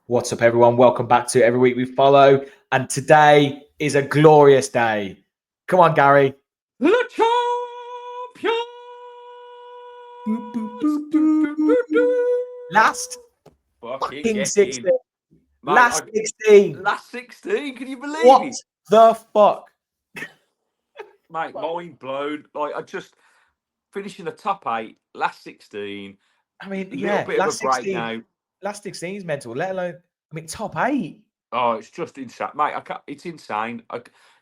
What's up, everyone? Welcome back to Every Week We Follow. And today is a glorious day. Come on, Gary. The champions! Last fucking 16. Mate, last 16. Last 16. Can you believe what it? the fuck? Mate, mind blown. Like, I just finishing the top 8, last 16. I mean, a little bit of a break now. Last 16 is mental, let alone, top 8. Oh, it's just insane, mate. It's insane.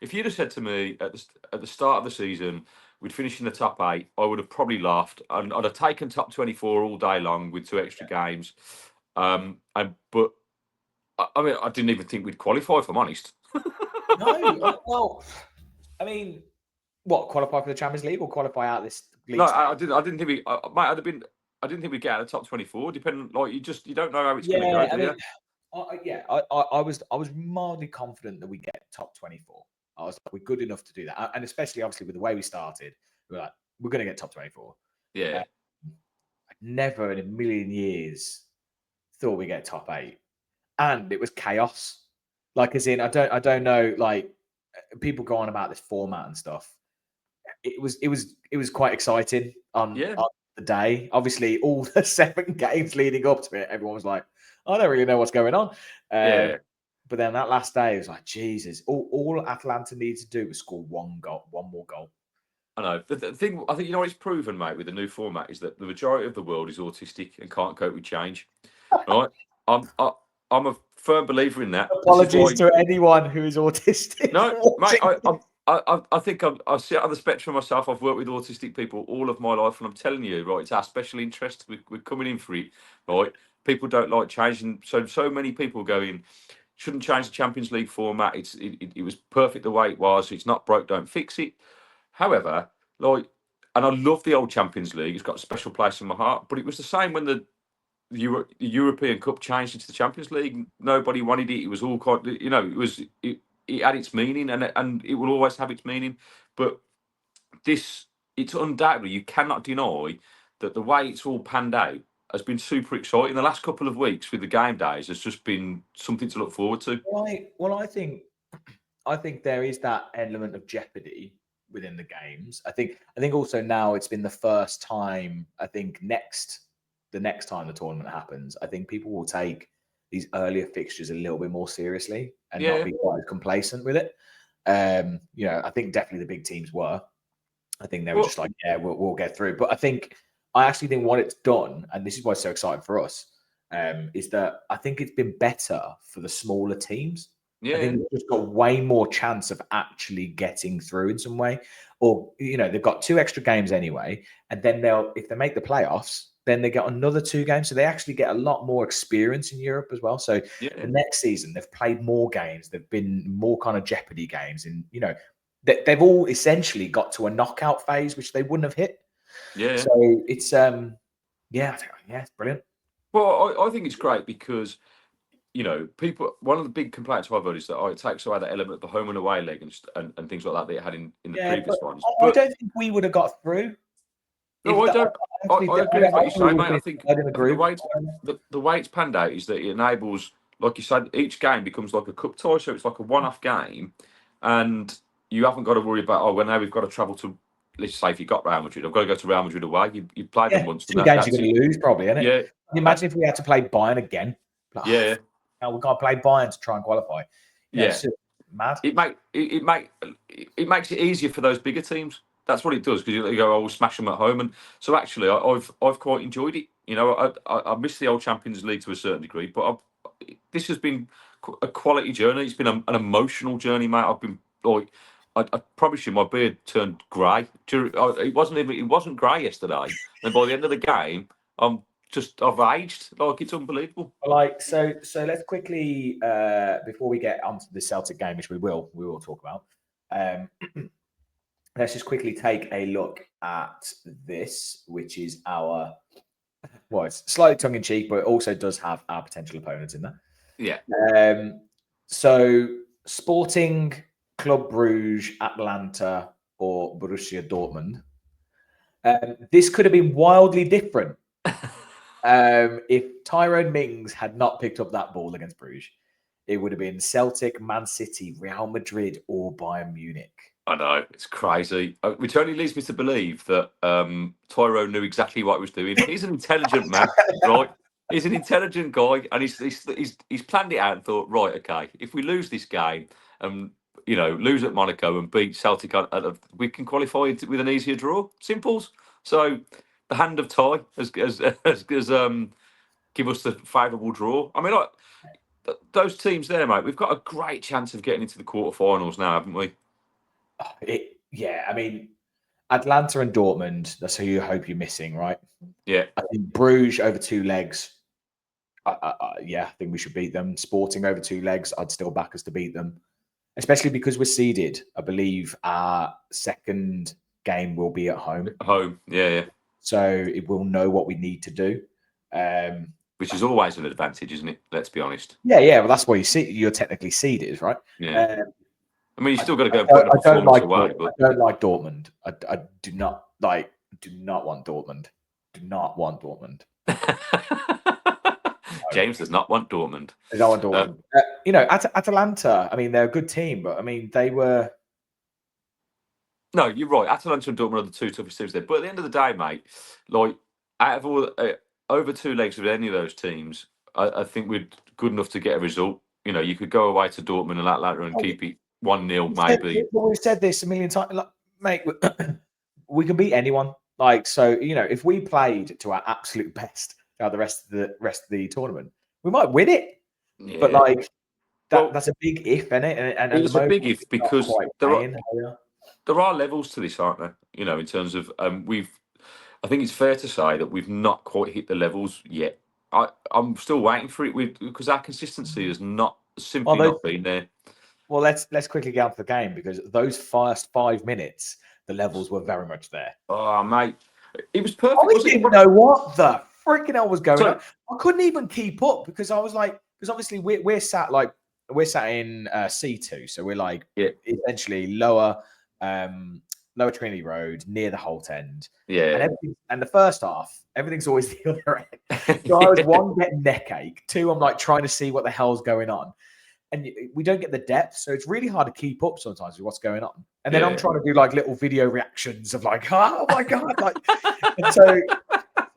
If you'd have said to me at the start of the season we'd finish in the top 8, I would have probably laughed. I'd have taken top 24 all day long with 2 extra games. But I mean, I didn't even think we'd qualify, if I'm honest. No, well, I mean, what, qualify for the Champions League or qualify out this league? No, I didn't think we. Mate, I didn't think we'd get out of the top 24. Depending, like you don't know how it's going to go. I mean, I was mildly confident that we get top 24. I was like, we're good enough to do that, and especially obviously with the way we started, we're like, we're going to get top 24. Yeah, I never in a million years thought we get top 8, and it was chaos. Like, as in, I don't know. Like, people go on about this format and stuff. It was quite exciting on the day. Obviously, all the 7 games leading up to it, everyone was like, I don't really know what's going on. But then that last day, it was like, Jesus, all Atlanta needed to do was score one more goal. I know. The thing, I think, it's proven, mate, with the new format is that the majority of the world is autistic and can't cope with change. Right? I'm a firm believer in that. Apologies to anyone who is autistic. No, mate, I think I sit on the spectrum myself. I've worked with autistic people all of my life, and I'm telling you, right, it's our special interest. We're coming in for it, right? People don't like changing, so many people go in. Shouldn't change the Champions League format. It was perfect the way it was. It's not broke, don't fix it. However, and I love the old Champions League. It's got a special place in my heart. But it was the same when the European Cup changed into the Champions League. Nobody wanted it. It was all quite, it had its meaning, and it will always have its meaning. But it's undoubtedly, you cannot deny that the way it's all panned out has been super exciting. The last couple of weeks with the game days has just been something to look forward to. Well, I think there is that element of jeopardy within the games. I think also now it's been the first time. I think the next time the tournament happens, I think people will take these earlier fixtures a little bit more seriously and not be quite as complacent with it. I think definitely the big teams were. I think they were just like, yeah, we'll get through. But I actually think what it's done, and this is why it's so exciting for us, is that I think it's been better for the smaller teams. I think they've just got way more chance of actually getting through in some way. Or, they've got 2 extra games anyway. And then if they make the playoffs, then they get another 2 games. So they actually get a lot more experience in Europe as well. So the next season, they've played more games. They've been more kind of jeopardy games. And, they've all essentially got to a knockout phase, which they wouldn't have hit. Yeah. So it's, it's brilliant. Well, I think it's great because, people. One of the big complaints I've heard is that it takes away that element of the home and away leg and things like that they had in the previous ones. I don't think we would have got through. No, I don't. I agree with what you say, mate. I think the way it's panned out is that it enables, like you said, each game becomes like a cup tie, so it's like a one-off game, and you haven't got to worry about now we've got to travel to. Let's say if you got Real Madrid, I've got to go to Real Madrid away. You played them once. 2 games you're going to lose, probably, isn't it? Yeah. Can you imagine if we had to play Bayern again? Like, no, we can't play Bayern to try and qualify. It's mad. It makes it easier for those bigger teams. That's what it does, because you go, we'll smash them at home. And so actually, I've quite enjoyed it. I miss the old Champions League to a certain degree, but this has been a quality journey. It's been an emotional journey, mate. I've been like. I promise you, my beard turned grey. It wasn't grey yesterday. And by the end of the game, I've aged. Like, it's unbelievable. So let's quickly before we get onto the Celtic game, which we will talk about. Let's just quickly take a look at this, which is it's slightly tongue in cheek, but it also does have our potential opponents in there. Yeah. So Sporting, Club Brugge, Atlanta, or Borussia Dortmund. This could have been wildly different. If Tyrone Mings had not picked up that ball against Bruges, it would have been Celtic, Man City, Real Madrid, or Bayern Munich. I know, it's crazy. Which only leads me to believe that Tyrone knew exactly what he was doing. He's an intelligent man, right? He's an intelligent guy, and he's planned it out and thought, right, okay, if we lose this game and lose at Monaco and beat Celtic, we can qualify with an easier draw. Simples. So the hand of Ty has give us the favourable draw. I mean, those teams there, mate, we've got a great chance of getting into the quarterfinals now, haven't we? I mean, Atlanta and Dortmund, that's who you hope you're missing, right? Yeah. I think Bruges over 2 legs. I think we should beat them. Sporting over 2 legs, I'd still back us to beat them, especially because we're seeded. I believe our second game will be at home. Home, yeah. So it will know what we need to do. Which is always an advantage, isn't it? Let's be honest. Yeah. Well, that's why you're technically seeded, right? Yeah. I mean, you still got to go and put a performance away. I don't like Dortmund. I do not want Dortmund. Do not want Dortmund. James does not want Dortmund. I don't want Dortmund. Atalanta, I mean, they're a good team, but I mean, they were... No, you're right. Atalanta and Dortmund are the 2 toughest teams there. But at the end of the day, mate, like, out of all... over 2 legs with any of those teams, I think we're good enough to get a result. You could go away to Dortmund and Atlanta and keep it 1-0, maybe. We've said this a million times. Like, mate, we can beat anyone. Like, so, if we played to our absolute best the rest of the tournament, we might win it. Yeah. But, like, that's a big if, isn't it? And it's a big if because there are levels to this, aren't there? In terms of I think it's fair to say that we've not quite hit the levels yet. I'm still waiting for it because our consistency has not not been there. Well, let's quickly get on to the game because those first 5 minutes, the levels were very much there. Oh, mate, it was perfect. I didn't know what the freaking hell was going on. I couldn't even keep up because I was like, because obviously we're sat in C2, so we're like essentially lower Trinity Road near the Holt End. Yeah. And the first half, everything's always the other end. So I was 1, getting neck ache. 2, I'm like trying to see what the hell's going on. And we don't get the depth, so it's really hard to keep up sometimes with what's going on. And then I'm trying to do like little video reactions of like, oh my God. Like, and so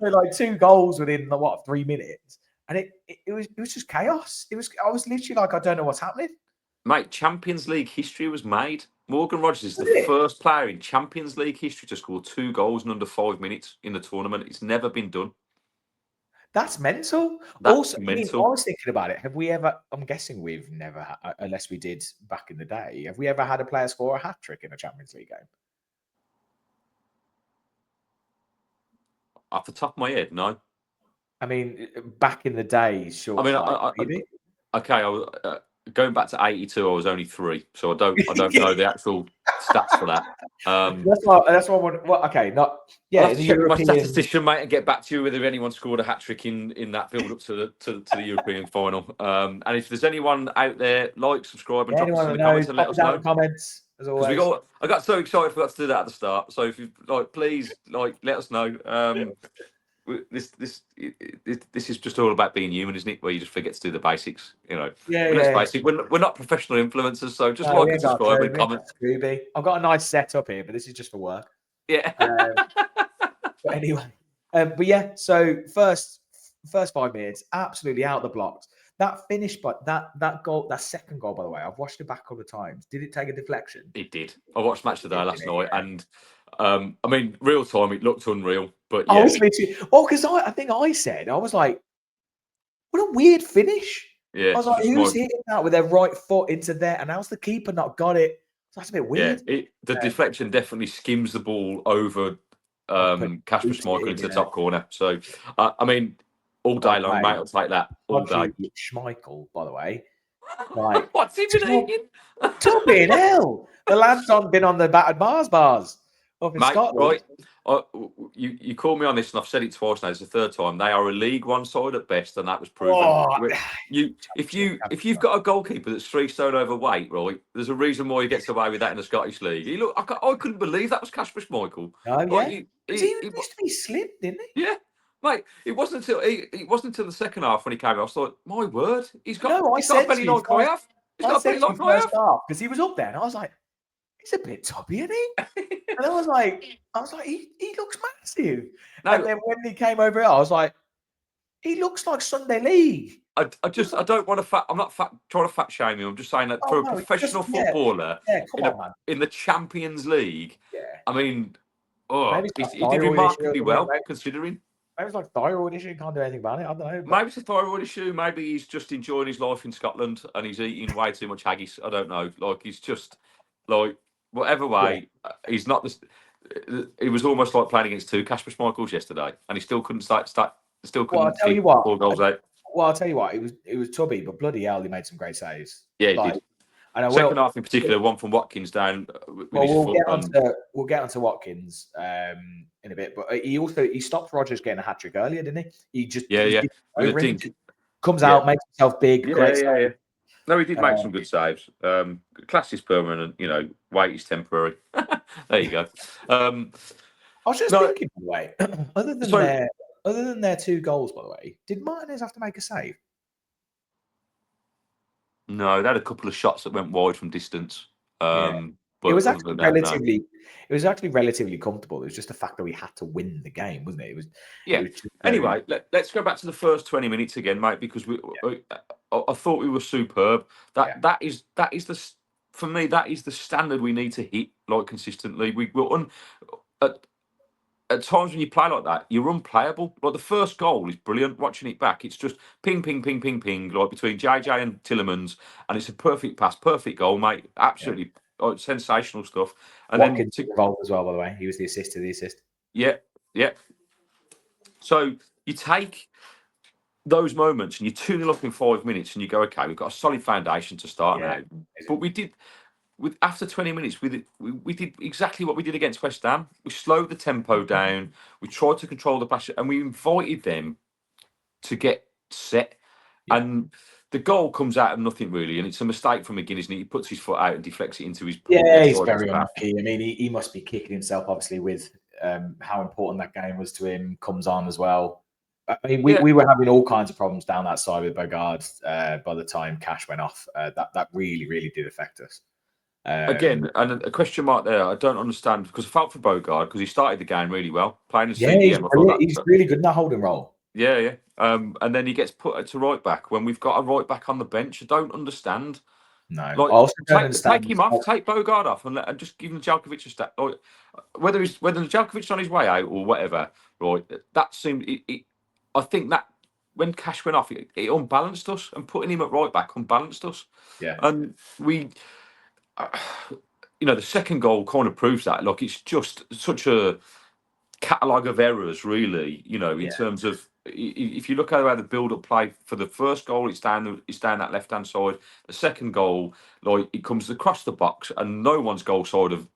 like 2 goals within 3 minutes. And it was just chaos. I was literally like, I don't know what's happening. Mate, Champions League history was made. Morgan Rogers is the first player in Champions League history to score 2 goals in under 5 minutes in the tournament. It's never been done. That's mental. That's mental. I was thinking about it. Have we ever? I'm guessing we've never, unless we did back in the day. Have we ever had a player score a hat trick in a Champions League game? Off the top of my head, no. I mean, back in the day, sure. I mean, okay. Going back to '82, I was only 3, so I don't know the actual stats for that. That's what. Okay, not yeah. I'll have to check with my statistician, mate, and get back to you whether anyone scored a hat trick in that build up to the European final. And if there's anyone out there, like, subscribe, and drop us in the comments and let us know. Comments as always. I got so excited, I forgot to do that at the start. So if you please let us know. This is just all about being human, isn't it? Where you just forget to do the basics, Basic. We're not professional influencers, so just like and subscribe and comment. I've got a nice setup here, but this is just for work. Yeah. But anyway, but yeah. So first 5 minutes, absolutely out the blocks. That finish, but that goal, that second goal, by the way, I've watched it back a couple of times. Did it take a deflection? It did. I watched Matchday last night, and I mean, real time, it looked unreal. But yeah. I was literally, because I think I said, I was like, what a weird finish. Yeah. I was like, who's hitting that with their right foot into there? And how's the keeper not got it? So that's a bit weird. Yeah, the deflection definitely skims the ball over Kasper Schmeichel into the top corner. So, I mean, all day long, mate, I'll take that all day. Schmeichel, by the way. Like, what's he been eating? Topping hell. The lad's been on the battered bars up in Scotland. Right. You call me on this, and I've said it twice now. It's the 3rd time. They are a League One side at best, and that was proven. If you've got a goalkeeper that's 3 stone overweight, right? There's a reason why he gets away with that in the Scottish League. I couldn't believe that was Kasper Schmeichel. Oh yeah, he used to be slim, didn't he? Yeah. Mate, it wasn't until the second half when he came out. I was like, my word, he's got No, a belly like I have. He's I got a said belly to you like I first half because he was up there, and I was like, he's a bit tubby, isn't he? have. And I was like, he looks massive. No, And then when he came over here, I was like, he looks like Sunday League. I don't want to I'm not trying to fat shame him. I'm just saying that for a no, professional footballer come on, man. in the Champions League, Yeah. I mean, Maybe he did remarkably well considering. Maybe it's like thyroid issue. Can't do anything about it. I don't know. Maybe it's a thyroid issue. Maybe he's just enjoying his life in Scotland and he's eating way too much haggis. I don't know. Like he's just like whatever way. He's not this. It was almost like playing against two Kasper Schmeichels yesterday, and he still couldn't start. Still couldn't. Well, I'll tell you what. 4 goals out. Well, I'll tell you what. It was tubby, but bloody hell, he made some great saves. Yeah, he did. And Second half in particular, one from Watkins down with his foot. We'll get onto Watkins in a bit, but he stopped Rodgers getting a hat trick earlier, didn't he? He just comes out, makes himself big. Yeah. No, he did make some good saves. Class is permanent, weight is temporary. There you go. I was just thinking, by the way, other than their 2 goals, by the way, did Martinez have to make a save? No, they had a couple of shots that went wide from distance. But it was actually relatively comfortable. It was just the fact that we had to win the game, wasn't it? Anyway, let's go back to the first 20 minutes again, mate, because I thought we were superb. That is for me, that is the standard we need to hit consistently. We were at times when you play like that, you're unplayable. Like the first goal is brilliant. Watching it back, it's just ping, ping, ping, ping, ping, like between JJ and Tillemans, and it's a perfect pass, perfect goal, mate. Absolutely sensational stuff. And Watkins involved as well, by the way. He was the assist to the assist. Yeah. So you take those moments and you're 2-0 up in 5 minutes, and you go, okay, we've got a solid foundation to start now. But we did. After 20 minutes, we did exactly what we did against West Ham. We slowed the tempo down. We tried to control the pressure, and we invited them to get set. Yeah. And the goal comes out of nothing, really, and it's a mistake from McGinn, isn't it? He puts his foot out and deflects it into his. Yeah, he's very unlucky. I mean, he must be kicking himself, obviously, with how important that game was to him. Comes on as well. I mean, we were having all kinds of problems down that side with Bogard by the time Cash went off. That really, really did affect us. Again, and a question mark there. I don't understand because I felt for Bogard because he started the game really well, playing as CDM. He's really good in that holding role. Yeah. And then he gets put to right back when we've got a right back on the bench. I don't understand. No, I also don't understand. Take him off, take Bogard off, and just give Nedeljkovic a step. Like, whether Nedeljkovic's on his way out or whatever, right? That seemed. I think that when Cash went off, it unbalanced us, and putting him at right back unbalanced us. Yeah, and we. The second goal kind of proves that. Like, it's just such a catalogue of errors, really. In terms of if you look at how the build-up play for the first goal, it's down that left-hand side. The second goal, like, it comes across the box, and no one's goal side of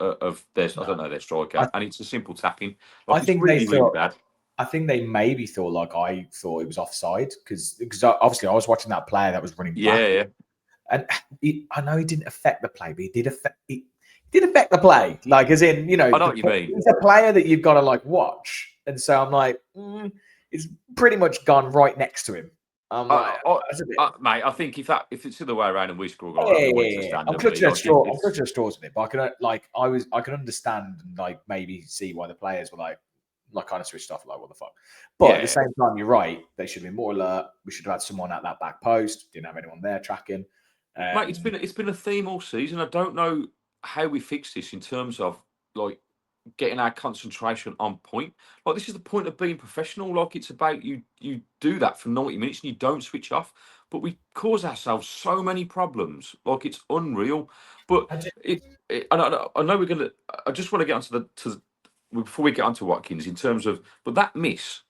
their I don't know their striker, and it's a simple tapping. Like, I think really, really bad. I think they maybe thought like I thought it was offside because obviously I was watching that player that was running back. Yeah. And I know he didn't affect the play, but he did affect the play. Like, as in, I know what you mean. He's a player that you've got to like watch, and so I'm like, it's pretty much gone right next to him. I'm like, mate, I think if it's the other way around and we score, I'm clutching at straws with it, but I can understand and like maybe see why the players were like kind of switched off, like what the fuck. But at the same time, you're right. They should be more alert. We should have had someone at that back post. Didn't have anyone there tracking. Mate, it's been a theme all season. I don't know how we fix this in terms of like getting our concentration on point. Like, this is the point of being professional. Like, it's about you do that for 90 minutes and you don't switch off. But we cause ourselves so many problems. Like, it's unreal. But I know we're gonna. I just want to get onto before we get onto Watkins in terms of, but that miss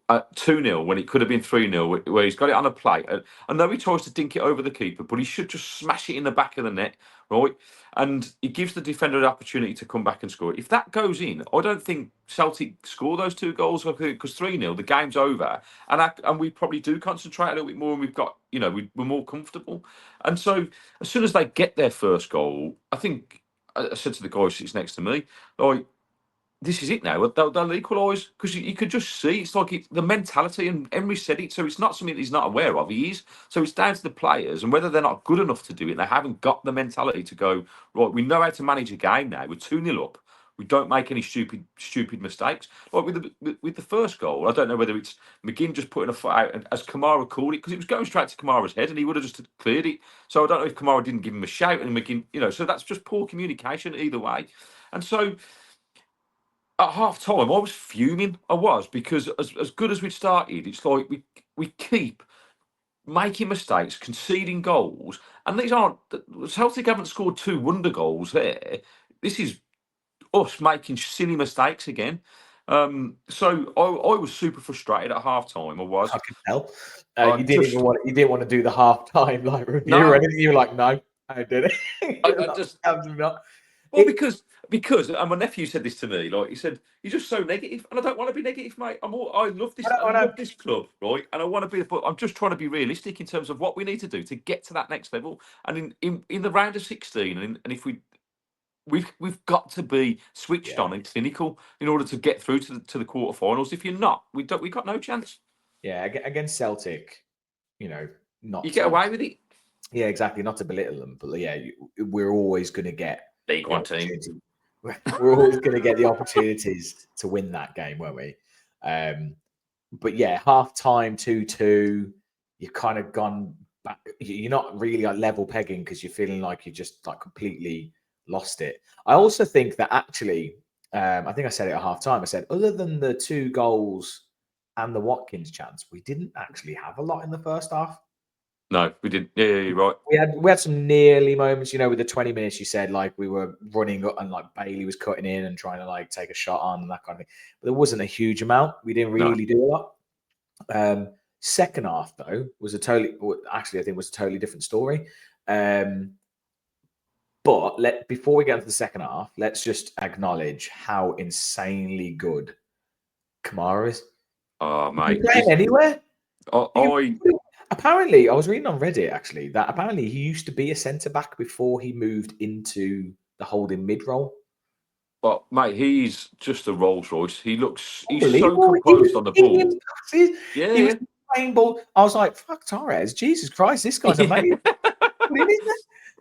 at 2-0 when it could have been 3-0, where he's got it on a plate. I know he tries to dink it over the keeper, but he should just smash it in the back of the net, right? And he gives the defender the opportunity to come back and score. If that goes in, I don't think Celtic score those 2 goals because 3-0, the game's over, and we probably do concentrate a little bit more, and we've got, we're more comfortable. And so as soon as they get their first goal, I think I said to the guy who sits next to me, like, this is it now. They'll equalise because you could just see it's like the mentality, and Emery said it, so it's not something he's not aware of. He is, so it's down to the players and whether they're not good enough to do it. They haven't got the mentality to go right. We know how to manage a game now. We're 2-0 up. We don't make any stupid mistakes. Like with the first goal, I don't know whether it's McGinn just putting a foot out, and as Kamara called it, because it was going straight to Kamara's head, and he would have just cleared it. So I don't know if Kamara didn't give him a shout, and McGinn, so that's just poor communication either way. And so at half time, I was fuming. I was, because as good as we'd started, it's like we keep making mistakes, conceding goals, and these aren't. Celtic haven't scored 2 wonder goals there. This is us making silly mistakes again. So I was super frustrated at half time. I was. I can tell. I You didn't want to do the half time like review or No, anything. You were like, no, I did it. I just Absolutely not. well because and my nephew said this to me. Like he said, you're just so negative, and I don't want to be negative, mate. I love this. I love this club, right? And I want to be, but I'm just trying to be realistic in terms of what we need to do to get to that next level. And in the round of 16, and if we've got to be switched on and clinical in order to get through to the quarterfinals. If you're not, we got no chance. Yeah, against Celtic, not you get away with it. Yeah, exactly. Not to belittle them, but yeah, we're always going to get League One team. We're always going to get the opportunities to win that game, won't we? But yeah, half time 2-2. You've kind of gone back. You're not really like level pegging because you're feeling like you just like completely lost it. I also think that actually, I think I said it at half time. I said, other than the 2 goals and the Watkins chance, we didn't actually have a lot in the first half. No, we didn't. Yeah, you're right. We had some nearly moments, with the 20 minutes you said, like we were running up and like Bailey was cutting in and trying to like take a shot on and that kind of thing. But there wasn't a huge amount. We didn't really do a lot. Second half though was I think it was a totally different story. But before we get into the second half, let's just acknowledge how insanely good Kamara is. Oh, mate. Playing anywhere? Apparently, I was reading on Reddit actually that apparently he used to be a centre back before he moved into the holding mid role. But mate, he's just a Rolls Royce. He's so composed on the ball. He was playing ball. I was like, "Fuck Torres, Jesus Christ, this guy's amazing."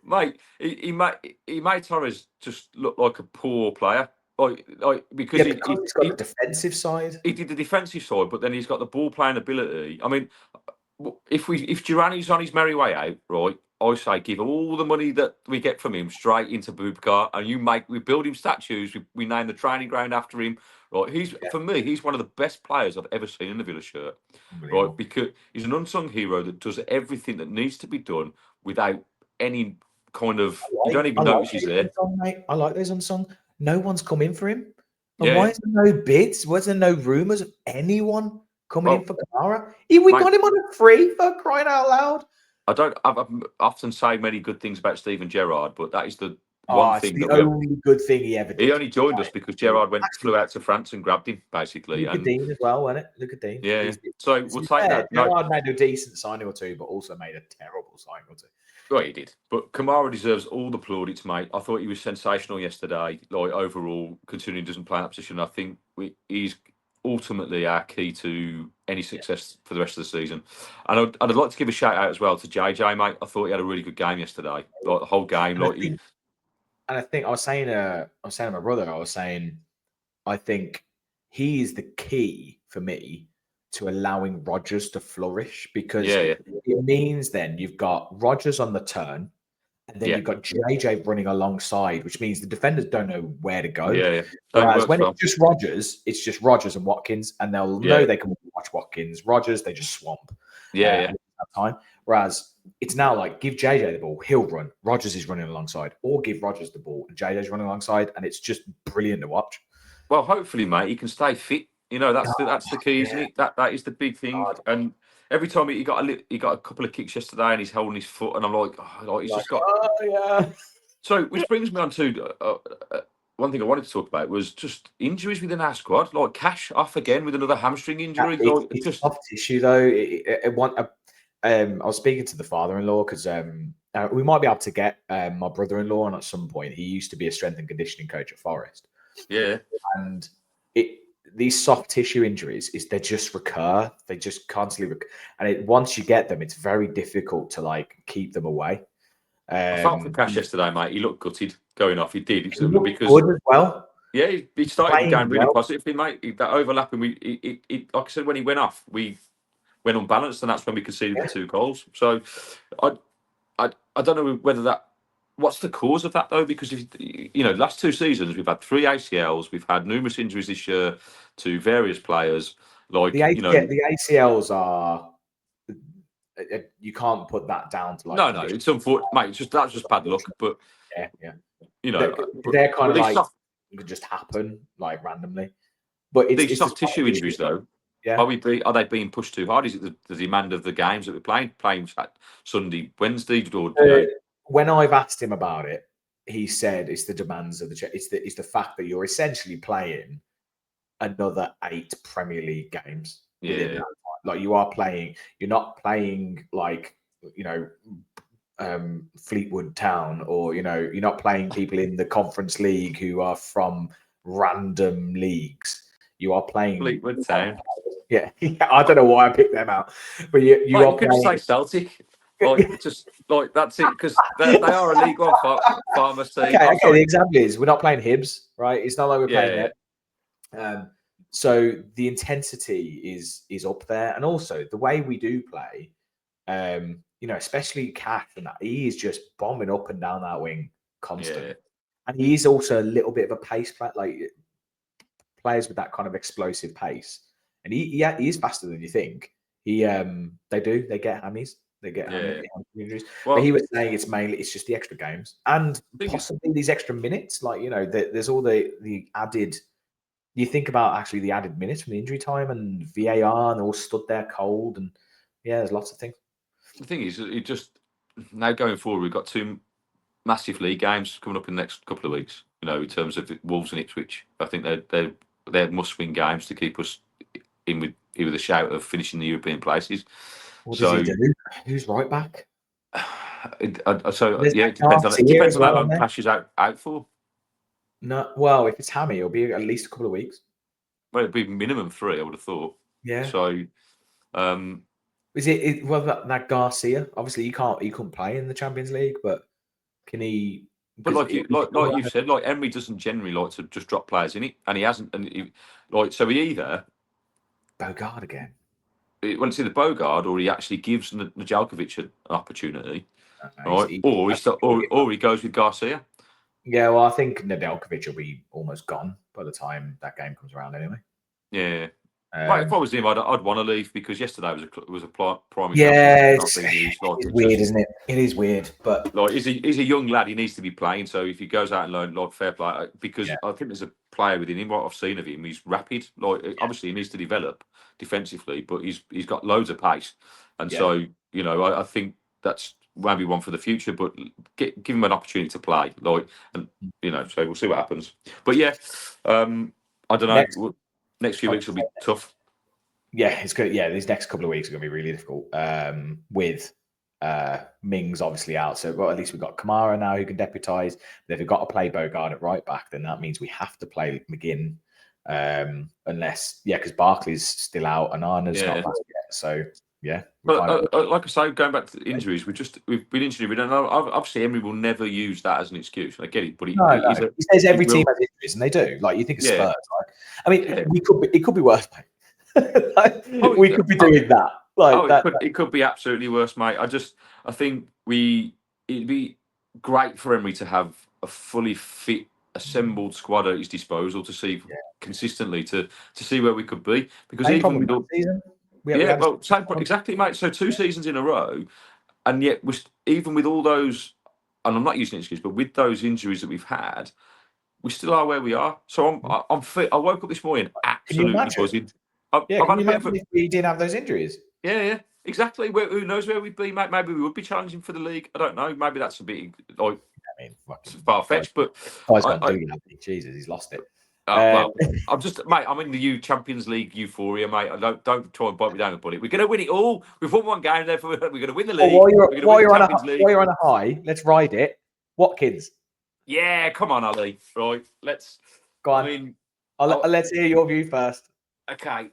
Mate, he made Torres just look like a poor player. Because he's got the defensive side. He did the defensive side, but then he's got the ball playing ability. I mean, if Girani's on his merry way out, right? I say give all the money that we get from him straight into Boubacar, and we build him statues. We name the training ground after him. Right? For me, he's one of the best players I've ever seen in the Villa shirt. Right? Because he's an unsung hero that does everything that needs to be done without any kind of. You don't even notice he's there. I like those unsung. No one's come in for him. And why is there no bids? Why is there no rumours of anyone coming in for Kamara? We got him on a free, for crying out loud. I've often say many good things about Steven Gerrard, but that is the one thing. The only good thing he ever did. He only joined us because Gerrard flew out to France and grabbed him, basically. Luca Dean as well, wasn't it? Luca Dean. Yeah. So we'll take that. Gerrard made a decent signing or two, but also made a terrible signing or two. Well, he did. But Kamara deserves all the plaudits, mate. I thought he was sensational yesterday. Like overall, considering he doesn't play in that position, I think he's ultimately our key to any success for the rest of the season. And I'd like to give a shout out as well to JJ, mate. I thought he had a really good game yesterday. Like the whole game. And I think I was saying to my brother, I think he is the key for me to allowing Rodgers to flourish, because it means then you've got Rodgers on the turn, and then you've got JJ running alongside, which means the defenders don't know where to go. Whereas when it's just Rodgers and Watkins, and they'll know they can watch Watkins. Rodgers, they just swamp. At that time. Whereas it's now like, give JJ the ball, he'll run. Rodgers is running alongside, or give Rodgers the ball and JJ's running alongside, and it's just brilliant to watch. Well, hopefully, mate, he can stay fit. That's the key, isn't it? That is the big thing. And every time he got a couple of kicks yesterday, and he's holding his foot, and I'm like, he's just got. So, which brings me on to one thing I wanted to talk about was just injuries within our squad. Like Cash off again with another hamstring injury. It's just soft tissue though. I was speaking to the father-in-law because we might be able to get my brother-in-law on at some point. He used to be a strength and conditioning coach at Forest. Yeah. And these soft tissue injuries they just recur. They just constantly and once you get them, it's very difficult to like keep them away. I felt for Cash yesterday, mate. He looked gutted going off. He did. He looked Because good as well. Yeah, he started the Playing game really well. positively, mate. That overlapping, like I said, when he went off, we went unbalanced, and that's when we conceded the 2 goals. So, I don't know whether that. What's the cause of that though? Because if last 2 seasons we've had 3 ACLs, we've had numerous injuries this year to various players. Like the ACLs are. You can't put that down to like. No, it's unfortunate, mate. That's just bad luck. But yeah. They're kind of like it could just happen like randomly. But it's soft tissue injuries though. Yeah. Are they being pushed too hard? Is it the demand of the games that we're playing Sunday, Wednesday, or when I've asked him about it, he said it's the demands of it's the fact that you're essentially playing another 8 Premier League games within that time. Like you're not playing like Fleetwood Town, or you're not playing people in the Conference League who are from random leagues. You are playing Fleetwood Town. Yeah, I don't know why I picked them out, but you could just say Celtic. Just like that's it, because they are a League One farmers team. Okay, the example is we're not playing Hibs, right? It's not like we're playing them. So the intensity is up there, and also the way we do play, especially Cash and that, he is just bombing up and down that wing constantly, and he's also a little bit of a pace player, like players with that kind of explosive pace, and he is faster than you think. They get hammies. They get injuries. Well, but he was saying it's just the extra games and possibly these extra minutes. Like there's all the added. You think about actually the added minutes from the injury time and VAR, and they all stood there cold, and there's lots of things. The thing is, it just now going forward, we've got 2 massive league games coming up in the next couple of weeks. In terms of Wolves and Ipswich, I think they're must-win games to keep us in with a shout of finishing the European places. What does he do? Who's right back? It depends on how long Cash is out for. No, well, if it's hammy, it'll be at least a couple of weeks. Well, it'd be minimum 3, I would have thought. Yeah. So, is it that Garcia? Obviously, he couldn't play in the Champions League, but can he? But like you said, like Emery doesn't generally like to just drop players in it, and he hasn't, so he either Bogard again. Well, it's either Bogard or he actually gives Nedeljkovic an opportunity, right? Or he goes with Garcia. Yeah, well, I think Nedeljkovic will be almost gone by the time that game comes around, anyway. Yeah. If I was him, I'd want to leave, because yesterday was a prime example. Yeah, it's weird, isn't it? It is weird, but he's a young lad. He needs to be playing. So if he goes out and learn, fair play, because I think there's a player within him. What I've seen of him, he's rapid. Obviously, he needs to develop defensively, but he's got loads of pace, and so I think that's maybe one for the future. But give him an opportunity to play, so we'll see what happens. But I don't know. Next few weeks will be tough. Yeah, it's good. Yeah, these next couple of weeks are going to be really difficult. With Mings obviously out, so at least we've got Kamara now who can deputise. If we've got to play Bogard at right back, then that means we have to play McGinn, unless because Barkley's still out and Arna's not back yet. So but like I say, going back to the injuries, we've been injured. We don't know. Obviously, Emery will never use that as an excuse. I get it, but he says every team has injuries, and they do. Like you think of Spurs, right? I mean, it could be worse, mate. We could be doing that. It could be absolutely worse, mate. I think it'd be great for Emery to have a fully fit, assembled squad at his disposal to see consistently to see where we could be. Because even with all season. Exactly, mate. So 2 seasons in a row, and yet even with all those, and I'm not using excuse, but with those injuries that we've had, we still are where we are. So I'm fit. I woke up this morning absolutely buzzing. Can you imagine if we didn't have those injuries? Yeah, exactly. Who knows where we'd be, mate? Maybe we would be challenging for the league. I don't know. Maybe that's a bit far fetched, but Jesus, he's lost it. I'm in the Champions League euphoria, mate. I don't try and bite me down the bullet. We're going to win it all. We've won one game, therefore we're going to win the league. While you're on a high, let's ride it. Watkins. Yeah, come on, Ali. Right, let's Go on. I mean, let's hear your view first. okay.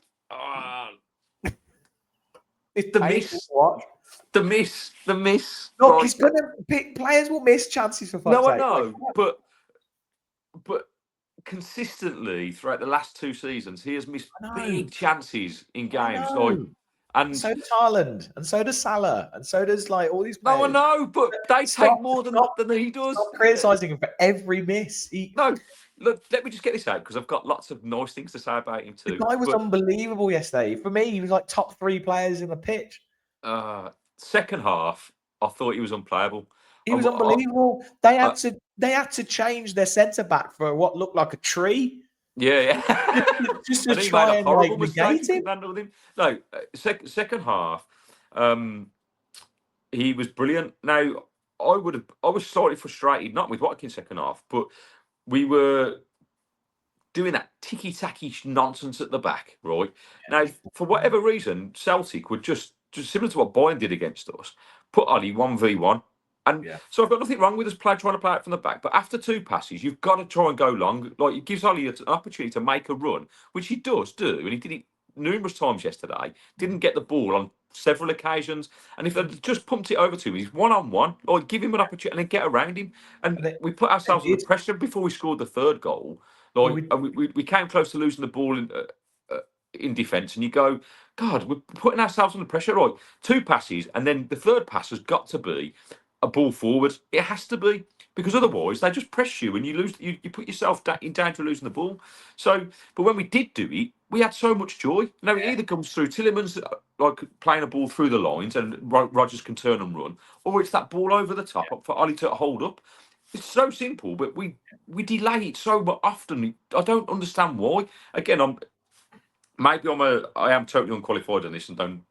It's The painful miss. to watch. The miss. Look, Right. he's gonna players will miss chances for fuck's No, I sake. know, but consistently throughout the last 2 seasons, he has missed big chances in games. Like, and so does Haaland, and so does Salah, and so does like all these players. no, I know, but they take more than he does. Stop criticising him for every miss. No, look, let me just get this out because I've got lots of nice things to say about him too. The guy was unbelievable yesterday. For me, he was like top 3 players in the pitch. Second half, I thought he was unplayable. He was unbelievable. They had to change their centre back for what looked like a tree. Yeah. just to try and like negate him. With him. No, second half, he was brilliant. Now, I was slightly frustrated, not with Watkins second half, but we were doing that ticky-tacky nonsense at the back, right? Now, for whatever reason, Celtic would just similar to what Bayern did against us, put Ollie 1v1. And so I've got nothing wrong with us trying to play it from the back. But after 2 passes, you've got to try and go long. Like, it gives Ollie an opportunity to make a run, which he does do. And he did it numerous times yesterday. Didn't get the ball on several occasions. And if they'd just pumped it over to him, he's one-on-one, or give him an opportunity and then get around him. And we put ourselves under pressure before we scored the 3rd goal. Like, we came close to losing the ball in defence, and you go, God, we're putting ourselves under pressure. Right, 2 passes, and then the 3rd pass has got to be a ball forward. It has to be, because otherwise they just press you and you lose. You put yourself in danger of losing the ball. So, but when we did do it, we had so much joy. Now it either comes through Tillemans like playing a ball through the lines, and Rodgers can turn and run, or it's that ball over the top for Ollie to hold up. It's so simple, but we delay it so often. I don't understand why. Again, I am totally unqualified on this, and don't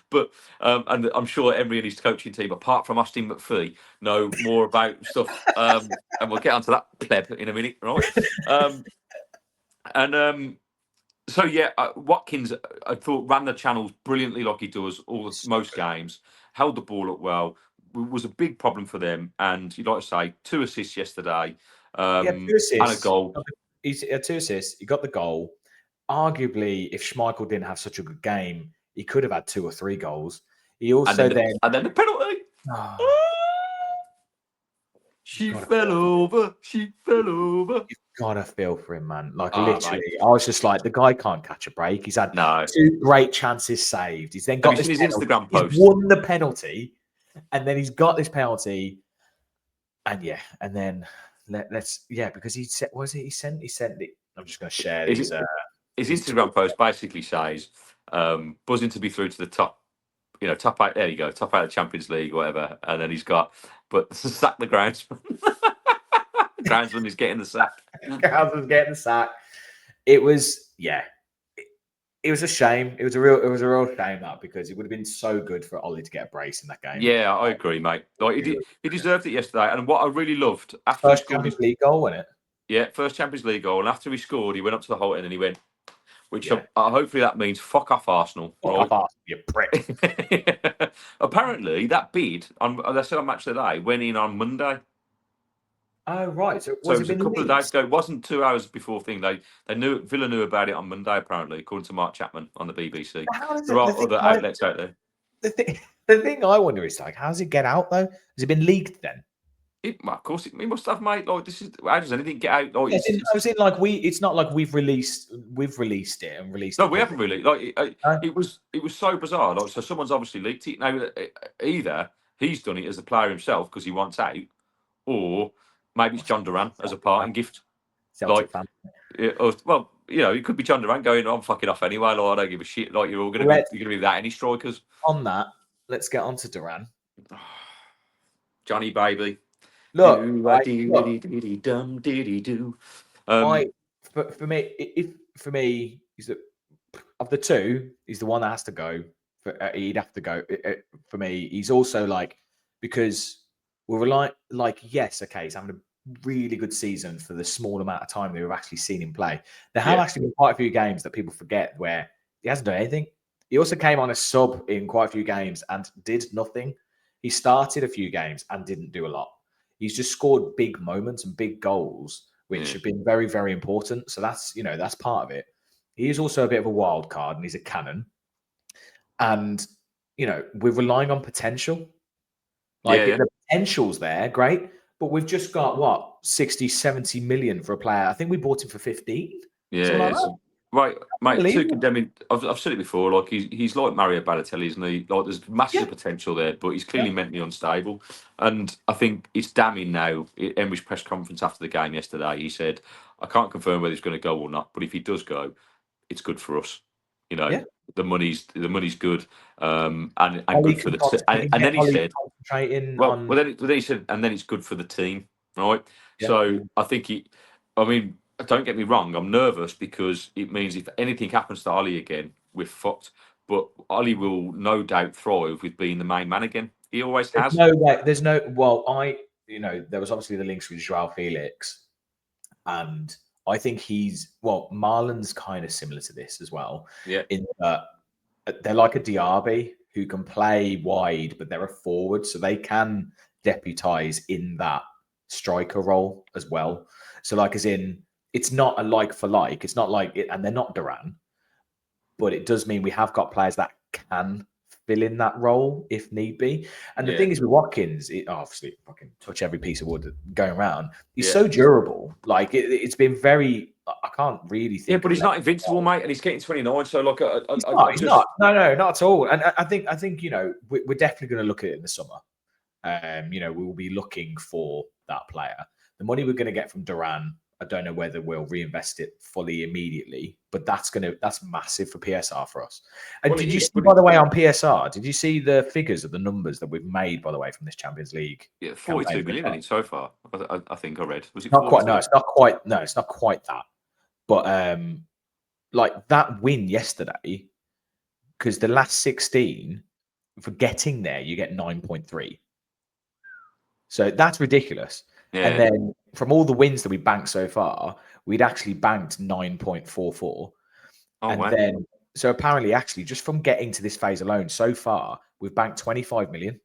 but and I'm sure Emery and his coaching team, apart from Austin McPhee, know more about stuff. And we'll get onto that pleb in a minute, right? So yeah, Watkins, I thought ran the channels brilliantly, like he does most games. Held the ball up well. Was a big problem for them, and you'd like to say 2 assists yesterday. 2 assists and a goal. He's had 2 assists. He got the goal. Arguably, if Schmeichel didn't have such a good game, he could have had 2 or 3 goals. He also and then the penalty. She fell over. You've got to feel for him, man. Like literally, mate. I was just like, the guy can't catch a break. He's had 2 great chances saved. He's then got his Instagram post. He's won the penalty, and then he's got this penalty, and then because he said, he sent it. I'm just going to share these. His Instagram post basically says, buzzing to be through to the top, top 8. There you go, top 8 of the Champions League, whatever. And then he's got, but sack the groundsman. The groundsman is getting the sack. Groundsman's getting the sack. It was, it was a shame. It was a real shame that, because it would have been so good for Ollie to get a brace in that game. Yeah, I agree, mate. Like he deserved it yesterday. And what I really loved after first Champions League goal, wasn't it? Yeah, first Champions League goal. And after he scored, he went up to the whole end and he went, hopefully that means fuck off Arsenal. Fuck off Arsenal, you prick. Apparently, that bid, they said on Match Today, went in on Monday. Oh, right. So it was a couple of days ago. It wasn't 2 hours before thing. Villa knew about it on Monday, apparently, according to Mark Chapman on the BBC. There are other outlets out there. The thing I wonder is, like, how does it get out, though? Has it been leaked then? Of course, it must have, mate. Like, how does anything get out? Like, it's not like we've released it and released. No, we haven't really. Like, it was so bizarre. Like, so someone's obviously leaked it. Now, either he's done it as a player himself because he wants out, or maybe it's John Duran as a parting gift. Celtic fan. Well, it could be John Duran going, I'm fucking off anyway. Like, I don't give a shit. Like, you're all going to be without any strikers. On that, let's get on to Duran. Johnny baby. Look, for me, of the 2, he's the one that has to go. He'd have to go. For me, he's also like, because we're yes, okay, he's having a really good season for the small amount of time that we've actually seen him play. There have actually been quite a few games that people forget where he hasn't done anything. He also came on a sub in quite a few games and did nothing. He started a few games and didn't do a lot. He's just scored big moments and big goals which have been very, very important. So that's, that's part of it. He is also a bit of a wild card, and he's a cannon. And, we're relying on potential. The potential's there, great. But we've just got, 60, 70 million for a player. I think we bought him for 15. Something like that. Right, mate. To condemn him, I've said it before. Like he's like Mario Balotelli, isn't he? Like there's massive potential there, but he's clearly mentally unstable. And I think it's damning now. Emery's press conference after the game yesterday, he said, "I can't confirm whether he's going to go or not, but if he does go, it's good for us. The money's good, and good for the team." And then he said, "Well, then he said, and then it's good for the team, right?" Yeah. So I think don't get me wrong, I'm nervous because it means if anything happens to Ollie again, we're fucked. But Ollie will no doubt thrive with being the main man again. He always has. No way. There was obviously the links with Joao Felix, and I think Marlon's kind of similar to this as well. Yeah. In that they're like a Diaby who can play wide, but they're a forward, so they can deputize in that striker role as well. So, as in, it's not a like for like. It's not like it, and they're not Duran, but it does mean we have got players that can fill in that role if need be. And the thing is with Watkins, obviously fucking touch every piece of wood going around. He's so durable. It's been very. I can't really think. Yeah, but he's not invincible, mate, and he's getting 29. So he's not. No, not at all. And I think we're definitely going to look at it in the summer. We will be looking for that player. The money we're going to get from Duran, I don't know whether we'll reinvest it fully immediately, but that's massive for PSR for us. And did you see, by the way, on PSR, did you see the figures of the numbers that we've made, by the way, from this Champions League? Yeah, 42 million in it so far. I think I read. Was it not quite? No, it's not quite. No, it's not quite that. But that win yesterday, because the last 16 for getting there, you get 9.3. So that's ridiculous. Yeah. And then from all the wins that we banked so far, we'd actually banked 9.44. Then, so apparently, actually, just from getting to this phase alone, so far, we've banked 25 million,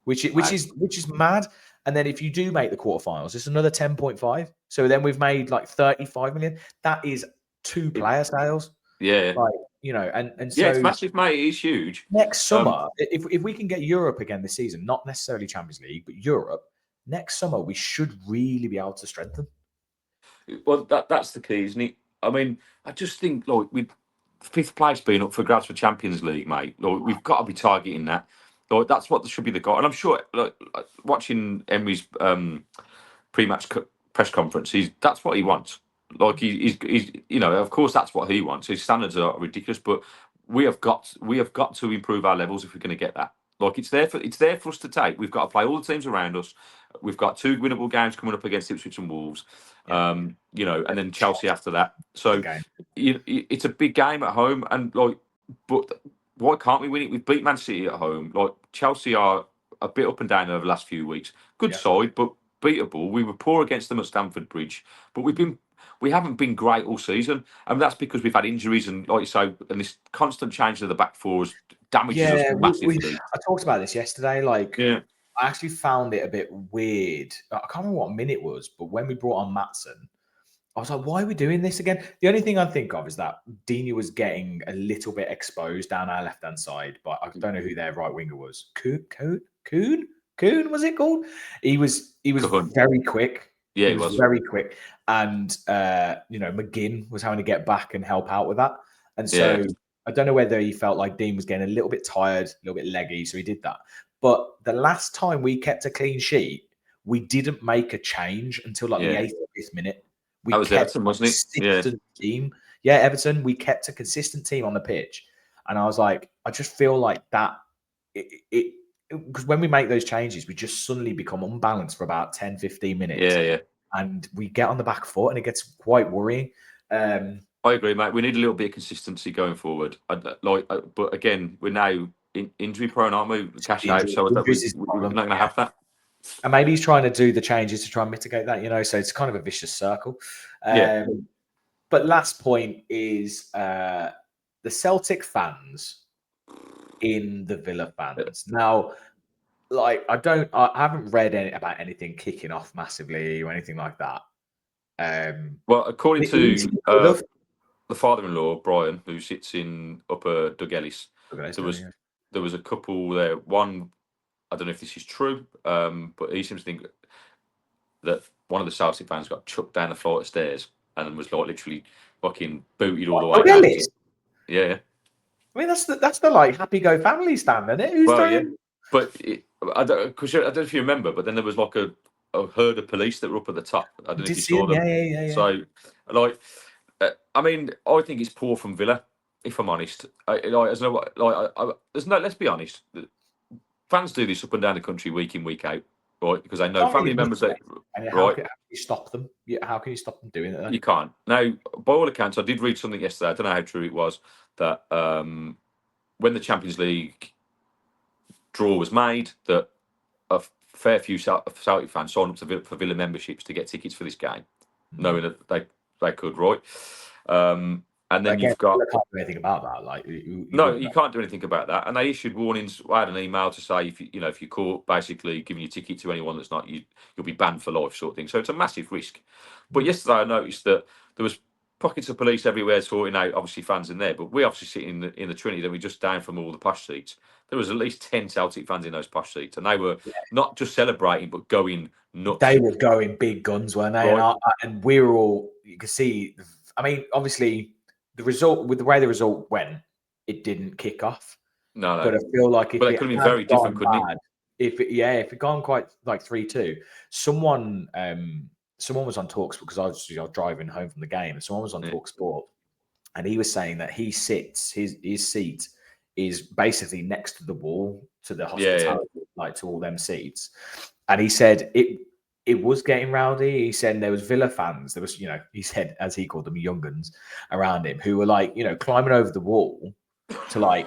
which is mad. And then if you do make the quarterfinals, it's another 10.5. So then we've made 35 million. That is 2 player sales. Yeah. And so it's massive, mate. It's huge. Next summer, if we can get Europe again this season, not necessarily Champions League, but Europe, next summer we should really be able to strengthen. Well, that's the key, isn't it? I mean, I just think with 5th place being up for grabs for Champions League, mate, we've got to be targeting that. That's what should be the goal. And I'm sure, watching Emery's pre-match press conference, that's what he wants. He's of course that's what he wants. His standards are ridiculous, but we have got to improve our levels if we're going to get that. It's there for us to take. We've got to play all the teams around us. We've got 2 winnable games coming up against Ipswich and Wolves, and then Chelsea after that. So it's a big game at home, and but why can't we win it? We've beat Man City at home. Chelsea are a bit up and down over the last few weeks. Good side, but beatable. We were poor against them at Stamford Bridge, but we haven't been great all season, and that's because we've had injuries and, like you say, and this constant change of the back four has damaged us massively. I talked about this yesterday. I actually found it a bit weird. I can't remember what minute it was, but when we brought on Maatsen, I was like, why are we doing this again? The only thing I think of is that Dina was getting a little bit exposed down our left-hand side, but I don't know who their right winger was. Kuhn, was it called? He was very quick. Yeah, he was very quick. And, McGinn was having to get back and help out with that. And so I don't know whether he felt like Dean was getting a little bit tired, a little bit leggy, so he did that. But the last time we kept a clean sheet, we didn't make a change until the 8th or 5th minute. That was Everton, wasn't it? Team. Yeah, Everton. We kept a consistent team on the pitch. And I was like, I just feel like that because when we make those changes, we just suddenly become unbalanced for about 10, 15 minutes. Yeah. And we get on the back foot and it gets quite worrying. I agree, mate. We need a little bit of consistency going forward. But again, we're now injury prone, aren't we? Cash out, so we're not going to have that. And maybe he's trying to do the changes to try and mitigate that, so it's kind of a vicious circle. But last point is the Celtic fans in the Villa fans. Now, I haven't read about anything kicking off massively or anything like that. Well, according to easy to put up. the father-in-law, Brian, who sits in Upper Doug Ellis, Okay, there was a couple there. One, I don't know if this is true, but he seems to think that one of the Celtic fans got chucked down a flight of stairs and was like literally fucking booted all the way down. Ellis? Yeah. I mean, that's the like happy go family stand, isn't it? Who's Well, doing? yeah, but I don't know if you remember, but then there was like a herd of police that were up at the top. I don't know if you saw them. Yeah. So, like, I mean, I think it's poor from Villa. If I'm honest, there's no. Let's be honest. Fans do this up and down the country week in, week out, right? Because I know family members that. How can you stop them? How can you stop them doing it? Then? You can't. Now, by all accounts, I did read something yesterday. I don't know how true it was that when the Champions League draw was made, that a fair few Celtic fans signed up for Villa memberships to get tickets for this game, knowing that they could, right? And then you've got. I can't do anything about that. Like, you can't do anything about that. And they issued warnings. I had an email to say if you're caught basically giving your ticket to anyone that's not you, you'll be banned for life, sort of thing. So it's a massive risk. But yesterday I noticed that there was pockets of police everywhere sorting out obviously fans in there. But we obviously sit in the Trinity that we just down from all the posh seats. There was at least 10 Celtic fans in those posh seats, and they were not just celebrating but going nuts. They were going big guns, weren't they? Right. And we were all. You could see. I mean, obviously. The result, with the way the result went, it didn't kick off. No. But I feel like if it could have been very different, couldn't it? If it gone quite like 3-2, someone was on Talks because I was driving home from the game, and someone was on Talk Sport, and he was saying that his seat is basically next to the wall to the hospitality, like to all them seats, and he said it was getting rowdy. He said there was Villa fans. There was, he said, as he called them, young'uns around him who were like, climbing over the wall to like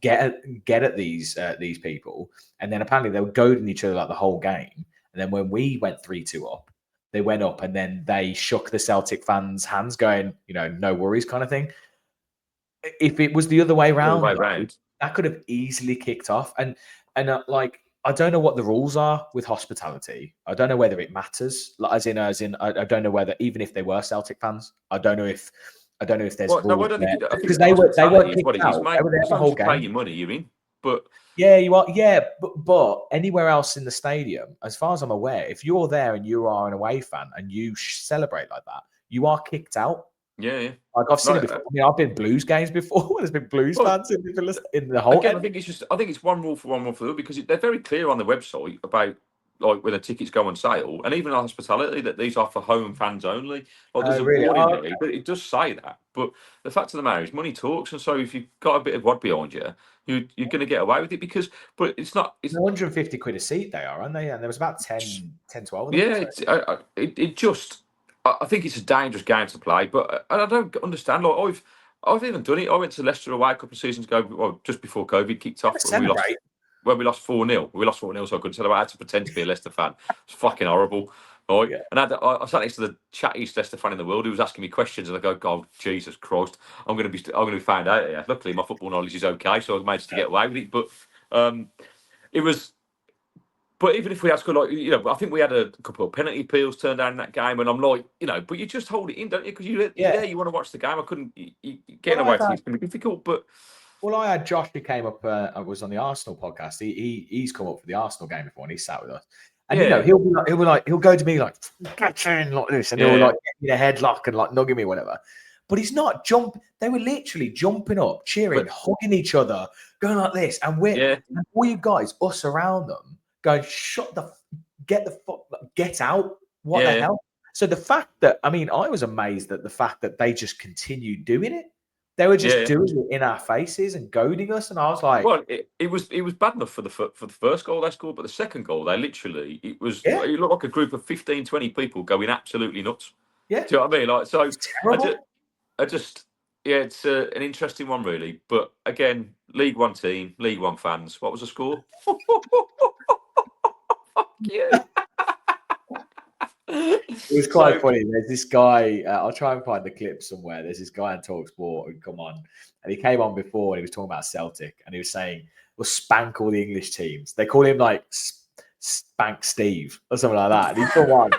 get at these people. And then apparently they were goading each other like the whole game. And then when we went 3-2 up, they went up and then they shook the Celtic fans' hands, going, no worries, kind of thing. If it was the other way around, that could have easily kicked off. And like. I don't know what the rules are with hospitality. I don't know whether it matters. As in, I don't know whether even if they were Celtic fans, I don't know if there's rules. No, I don't think because they were kicked out. They were there the whole game. Pay your money, you're in. But yeah, you are. Yeah, but anywhere else in the stadium, as far as I'm aware, if you're there and you are an away fan and you celebrate like that, you are kicked out. Yeah. Like I've seen it before. I mean, I've been Blues games before. There's been Blues fans in the whole. Again, I think it's one rule for the other, because they're very clear on the website about like when the tickets go on sale, and even hospitality, that these are for home fans only. Like there's a warning there, but it does say that. But the fact of the matter is, money talks, and so if you've got a bit of wad behind you, you're going to get away with it but it's not. It's 150 quid a seat they are, aren't they? And there was about 10, 12 of them. Yeah, it just. I think it's a dangerous game to play, but I don't understand. Like I've even done it. I went to Leicester away a couple of seasons ago, just before COVID kicked off. When we lost 4-0. We lost 4-0, so I couldn't celebrate. I had to pretend to be a Leicester fan. It's fucking horrible. Right? Yeah. And I sat next to the chattiest Leicester fan in the world who was asking me questions, and I go, "God, Jesus Christ, I'm going to be found out here." Luckily, my football knowledge is okay, so I managed to get away with it. But it was. But even if we had scored, I think we had a couple of penalty appeals turned down in that game, and I'm like, but you just hold it in, don't you? Because you're there, you want to watch the game. I couldn't getting away from it's going to be difficult. But I had Josh who came up. I was on the Arsenal podcast. He's come up for the Arsenal game before, and he sat with us. And he'll go to me like, get in like this, and he'll like get me a headlock and like nugging me, whatever. But he's not jump. They were literally jumping up, cheering, hugging each other, going like this, and and all you guys, us around them. Going, get out. What the hell? So the fact that, I was amazed at the fact that they just continued doing it. They were just doing it in our faces and goading us. And I was like, well, it was bad enough for the first goal they scored, but the second goal, it looked like a group of 15, 20 people going absolutely nuts. Yeah. Do you know what I mean? Like, so it's terrible. It's an interesting one, really. But again, League One team, League One fans. What was the score? Yeah. It was quite funny. There's this guy, I'll try and find the clip somewhere. There's this guy on Talk Sport who come on, and he came on before and he was talking about Celtic, and he was saying, we'll spank all the English teams. They call him like Spank Steve or something like that. And he's the one.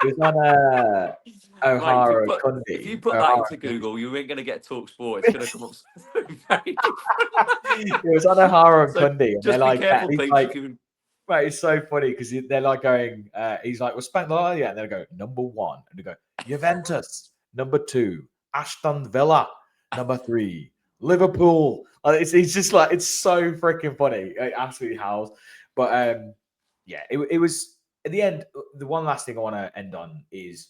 It was on Mate, O'Hara if you Cundy. put that O'Hara into Google, you ain't going to get Talk Sport. It's going to come up very It was on O'Hara and So Cundy, and they're just be like, careful, he's peeps. like, If you right, it's so funny because they're like going, he's like, well, Spank the line, yeah, and they go, number 1, and they go, Juventus, number 2, Aston Villa, number 3, Liverpool. It's just like, it's so freaking funny. It absolutely howls. But yeah, it was at the end. The one last thing I want to end on is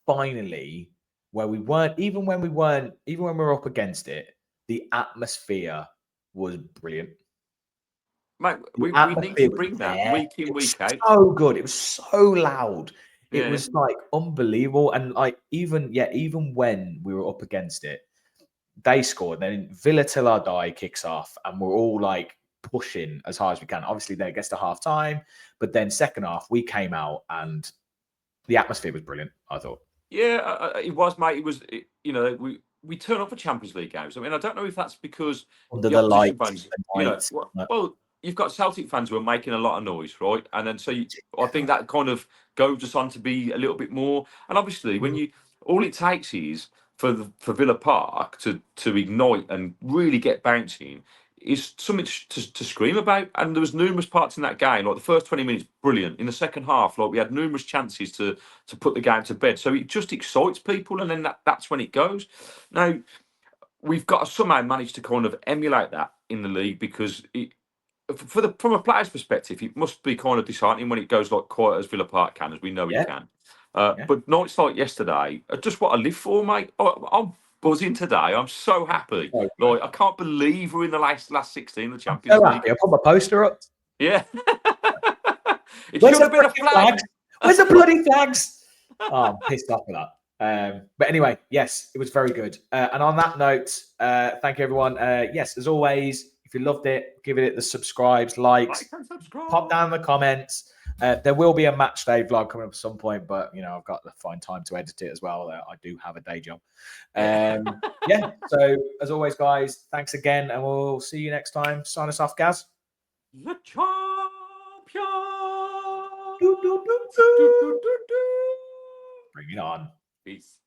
finally where we weren't, even when we were up against it, the atmosphere was brilliant. Mate, The we need to atmosphere was bring that there. week in, It was week out. so good. It was so loud. It Yeah. was like unbelievable. And like even when we were up against it, they scored. Then Villa till our die kicks off, and we're all like pushing as hard as we can. Obviously, then it gets to half time, but then second half we came out and the atmosphere was brilliant. I thought. Yeah, it was, mate. You know, we turn up for Champions League games. I mean, I don't know if that's because Under the the opposition lights, fans, the you know, night. well, you've got Celtic fans who are making a lot of noise, right? And then I think that kind of goes us on to be a little bit more. And obviously, all it takes is for Villa Park to ignite and really get bouncing is something to scream about. And there was numerous parts in that game. Like the first 20 minutes, brilliant. In the second half, like we had numerous chances to put the game to bed. So it just excites people, and then that's when it goes. Now we've got to somehow manage to kind of emulate that in the league because from a player's perspective, it must be kind of disheartening when it goes like quiet as Villa Park can, as we know it can. Yeah. But nights like yesterday are just what I live for, mate. I'm buzzing today. I'm so happy. So good. Like I can't believe we're in the last 16 of the I'm Champions so League. happy. I put my poster up. Yeah. It Where's should the have been a freaking flag. flags? Where's the bloody flags? Oh, I'm pissed off with that. But anyway, yes, it was very good. And on that note, thank you, everyone. Yes, as always, if you loved it, give it the subscribes, likes, Like and subscribe. pop down in the comments. There will be a match day vlog coming up at some point, but I've got to find time to edit it as well. I do have a day job. Yeah. So as always, guys, thanks again, and we'll see you next time. Sign us off, Gaz. The champion. Do, do, do, do. Bring it on. Peace.